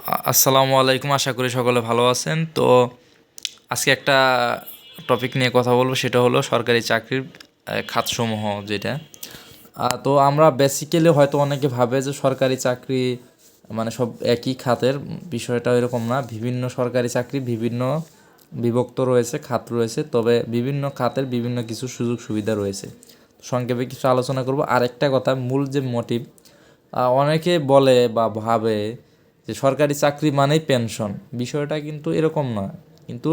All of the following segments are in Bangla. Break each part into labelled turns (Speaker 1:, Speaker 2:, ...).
Speaker 1: আসসালামু আলাইকুম, আশা করি সকলে ভালো আছেন। তো আজকে একটা টপিক নিয়ে কথা বলবো, সেটা হলো সরকারি চাকরির খাতসমূহ যেটা। তো আমরা বেসিক্যালি হয়তো অনেকে ভাবে যে সরকারি চাকরি মানে সব একই খাতের, বিষয়টা এরকম না। বিভিন্ন সরকারি চাকরি বিভিন্ন বিভক্ত রয়েছে, খাত রয়েছে, তবে বিভিন্ন খাতের বিভিন্ন কিছু সুযোগ সুবিধা রয়েছে। সংক্ষেপে কিছু আলোচনা করব। আরেকটা কথা, মূল যে মোটিভ, অনেকে বলে বা ভাবে যে সরকারি চাকরি মানেই পেনশন। বিষয়টা কিন্তু এরকম নয়। কিন্তু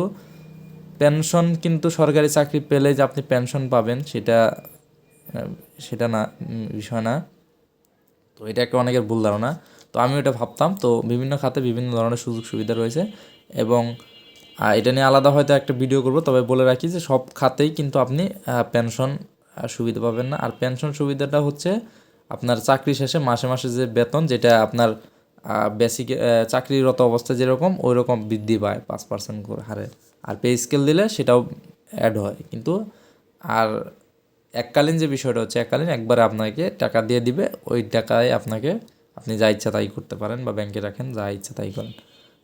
Speaker 1: পেনশন কিন্তু সরকারি চাকরি পেলে যে আপনি পেনশন পাবেন সেটা না, বিষয় না। তো এটা একটা অনেকের ভুল ধারণা। তো আমি ওটা ভাবতাম। তো বিভিন্ন খাতে বিভিন্ন ধরনের সুযোগ সুবিধা রয়েছে এবং এটা নিয়ে আলাদা হয়তো একটা ভিডিও করব। তবে বলে রাখি যে সব খাতেই কিন্তু আপনি পেনশন সুবিধা পাবেন না। আর পেনশন সুবিধাটা হচ্ছে আপনার চাকরি শেষে মাসে মাসে যে বেতন, যেটা আপনার বেসিক চাকরিরত অবস্থায় যেরকম ওই রকম বৃদ্ধি পায় 5% করে হারে। আর পে স্কেল দিলে সেটাও অ্যাড হয় কিন্তু। আর এককালীন যে বিষয়টা হচ্ছে, এককালীন একবারে আপনাকে টাকা দিয়ে দিবে, ওই টাকায় আপনি যা ইচ্ছা তাই করতে পারেন বা ব্যাংকে রাখেন, যা ইচ্ছা তাই করেন।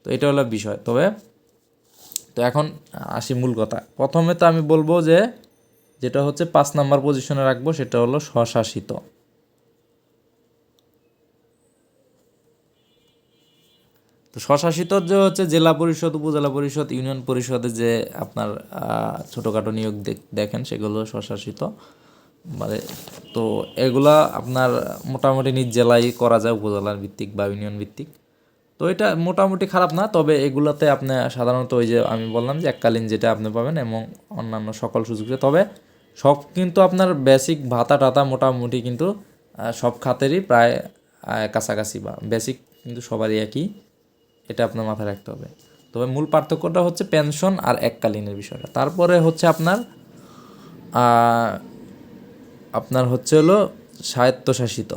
Speaker 1: তো এটা হলো বিষয়। তো এখন আসি মূল কথা। প্রথমে তো আমি বলবো যে যেটা হচ্ছে 5 নাম্বার পজিশনে রাখবো, সেটা হলো স্বশাসিত। তো স্বশাসিত যে হচ্ছে জেলা পরিষদ, উপজেলা পরিষদ, ইউনিয়ন পরিষদে যে আপনার ছোটোখাটো নিয়োগ দেখেন, সেগুলো স্বশাসিত। মানে তো এগুলা আপনার মোটামুটি নিজ জেলায় করা যায়, উপজেলার ভিত্তিক বা ইউনিয়ন ভিত্তিক। তো এটা মোটামুটি খারাপ না। তবে এগুলাতে আপনি সাধারণত ওই যে আমি বললাম যে এককালীন যেটা আপনি পাবেন এবং অন্যান্য সকল সুযোগ। তবে সব কিন্তু আপনার বেসিক ভাতা টাতা মোটামুটি কিন্তু সব খাতেরই প্রায় কাছাকাছি বা বেসিক কিন্তু সবারই একই। এটা আপনার মাথায় রাখতে হবে। তবে মূল পার্থক্যটা হচ্ছে পেনশন আর এককালীনের বিষয়টা। তারপরে হচ্ছে আপনার হচ্ছে হলো স্বায়ত্তশাসিত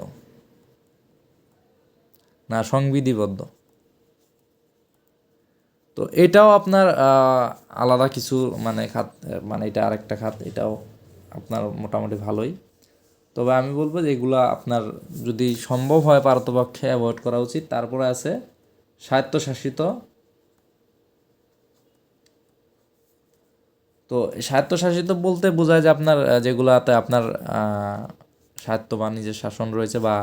Speaker 1: না সংবিধিবদ্ধ। তো এটাও আপনার আলাদা কিছু মানে খাত, মানে এটা আরেকটা খাত, এটাও আপনার মোটামুটি ভালোই। তবে আমি বলবো যে এগুলা আপনার যদি সম্ভব হয় পারতপক্ষে অ্যাভয়েড করা উচিত। তারপরে আছে স্বায়ত্তশাসিত। তো স্বায়ত্তশাসিত বলতে বোঝায় যে আপনার যেগুলাতে আপনার স্বায়ত্ত বা নিজের শাসন রয়েছে বা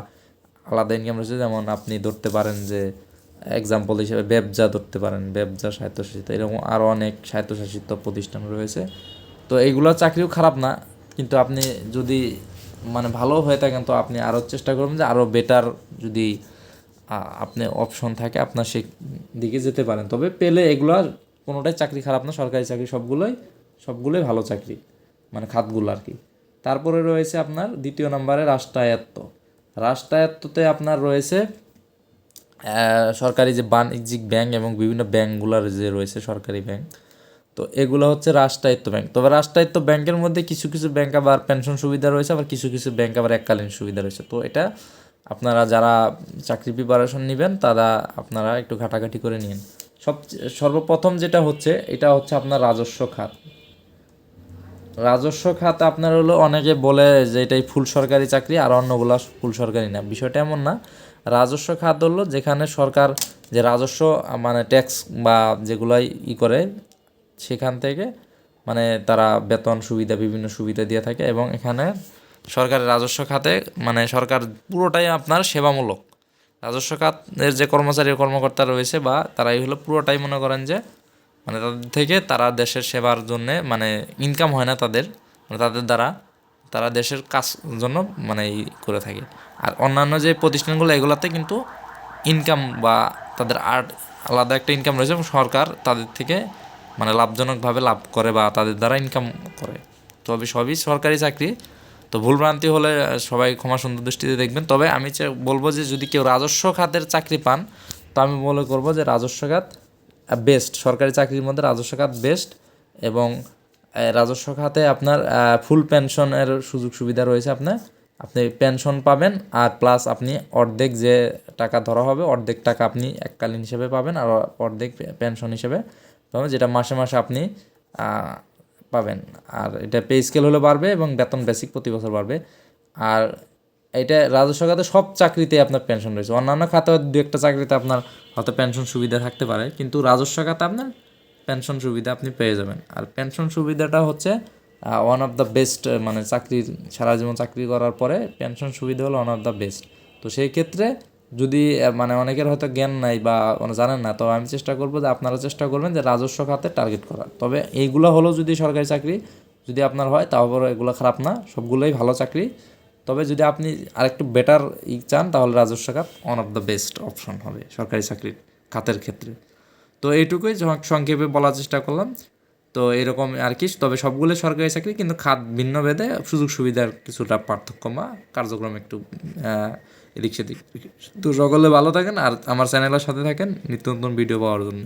Speaker 1: আলাদা ইনকাম রয়েছে। যেমন আপনি ধরতে পারেন যে এক্সাম্পল হিসেবে ব্যবসা ধরতে পারেন, ব্যবসা স্বায়ত্তশাসিত। এরকম আরও অনেক স্বায়ত্তশাসিত প্রতিষ্ঠান রয়েছে। তো এইগুলো চাকরিও খারাপ না, কিন্তু আপনি যদি মানে ভালো হয়ে থাকেন তো আপনি আরও চেষ্টা করবেন যে আরও বেটার যদি আপনি অপশন থাকে আপনার সেই দিকে যেতে পারেন। তবে পেলে এগুলো কোনোটাই চাকরি খারাপ না, সরকারি চাকরি সবগুলোই ভালো চাকরি, মানে খাতগুলো আর কি। তারপরে রয়েছে আপনার দ্বিতীয় নম্বরে রাষ্ট্রায়ত্ত। রাষ্ট্রায়ত্ততে আপনার রয়েছে সরকারি যে বাণিজ্যিক ব্যাংক এবং বিভিন্ন ব্যাংকগুলোর যে রয়েছে সরকারি ব্যাংক। তো এগুলো হচ্ছে রাষ্ট্রায়ত্ত ব্যাংক। তবে রাষ্ট্রায়ত্ত ব্যাংকের মধ্যে কিছু কিছু ব্যাংক আবার পেনশন সুবিধা রয়েছে, আবার কিছু কিছু ব্যাংক আবার এককালীন সুবিধা রয়েছে। তো এটা আপনারা যারা চাকরি প্রিপারেশন নেবেন তারা আপনারা একটু ঘাটাঘাটি করে নিন। সর্বপ্রথম যেটা হচ্ছে এটা হচ্ছে আপনার রাজস্ব খাত। রাজস্ব খাত আপনার হলো, অনেকে বলে যে এটাই ফুল সরকারি চাকরি আর অন্যগুলো ফুল সরকারি না। বিষয়টা এমন না। রাজস্ব খাত হলো যেখানে সরকার যে রাজস্ব মানে ট্যাক্স বা যেগুলাই করে সেখান থেকে মানে তারা বেতন সুবিধা বিভিন্ন সুবিধা দিয়ে থাকে। এবং এখানে সরকারের রাজস্ব খাতে মানে সরকার পুরোটাই আপনার সেবামূলক। রাজস্ব খাতের যে কর্মচারী কর্মকর্তা রয়েছে বা তারাই হলো পুরোটাই মনে করেন যে মানে তাদের থেকে তারা দেশের সেবার জন্যে মানে ইনকাম হয় না তাদের, মানে তাদের দ্বারা তারা দেশের কাজ জন্য মানে করে থাকে। আর অন্যান্য যে প্রতিষ্ঠানগুলো এগুলোতে কিন্তু ইনকাম বা তাদের আলাদা একটা ইনকাম রয়েছে এবং সরকার তাদের থেকে মানে লাভজনকভাবে লাভ করে বা তাদের দ্বারা ইনকাম করে। তবে সবই সরকারি চাকরি। তো ভুলভ্রান্তি হলে সবাই ক্ষমা সুন্দর দৃষ্টিতে দেখবেন। তবে আমি বলবো যে যদি কেউ রাজস্ব খাতের চাকরি পান তো আমি মনে করবো যে রাজস্ব খাত বেস্ট, সরকারি চাকরির মধ্যে রাজস্ব খাত বেস্ট। এবং রাজস্ব খাতে আপনার ফুল পেনশনের সুযোগ সুবিধা রয়েছে। আপনি পেনশন পাবেন আর প্লাস আপনি অর্ধেক যে টাকা ধরা হবে অর্ধেক টাকা আপনি এককালীন হিসেবে পাবেন আর অর্ধেক পেনশন হিসেবে পাবেন, যেটা মাসে মাসে আপনি পাবেন। আর এটা পে স্কেল হলে বাড়বে এবং বেতন বেসিক প্রতি বছর বাড়বে। আর এটা রাজস্ব খাতে সব চাকরিতে আপনার পেনশন রয়েছে। অন্যান্য খাতে দু একটা চাকরিতে আপনার হয়তো পেনশন সুবিধা থাকতে পারে, কিন্তু রাজস্ব খাতে আপনার পেনশন সুবিধা আপনি পেয়ে যাবেন। আর পেনশন সুবিধাটা হচ্ছে ওয়ান অফ দ্য বেস্ট, মানে চাকরির সারা জীবন চাকরি করার পরে পেনশন সুবিধা হলো ওয়ান অফ দ্য বেস্ট। তো সেই ক্ষেত্রে যদি মানে অনেকের হয়তো জ্ঞান নাই বা জানেন না, তো আমি চেষ্টা করবো যে আপনারা চেষ্টা করবেন যে রাজস্ব খাতে টার্গেট করার। তবে এইগুলো হলো যদি সরকারি চাকরি যদি আপনার হয়, তারপরে এগুলো খারাপ না, সবগুলোই ভালো চাকরি। তবে যদি আপনি আরেকটু বেটার চান, তাহলে রাজস্ব খাত one of the best option হবে সরকারি চাকরির খাতের ক্ষেত্রে। তো এইটুকুই সংক্ষেপে বলার চেষ্টা করলাম। তো এরকম আর কি, তবে সবগুলো সরকারি চাকরি, কিন্তু খাত ভিন্ন ভেদে সুযোগ সুবিধার কিছুটা পার্থক্য বা কার্যক্রম একটু এদিক সেদিক। তো সকলে ভালো থাকেন আর আমার চ্যানেলের সাথে থাকেন নিত্য নতুন ভিডিও পাওয়ার জন্য।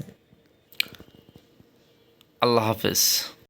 Speaker 1: আল্লাহ হাফেজ।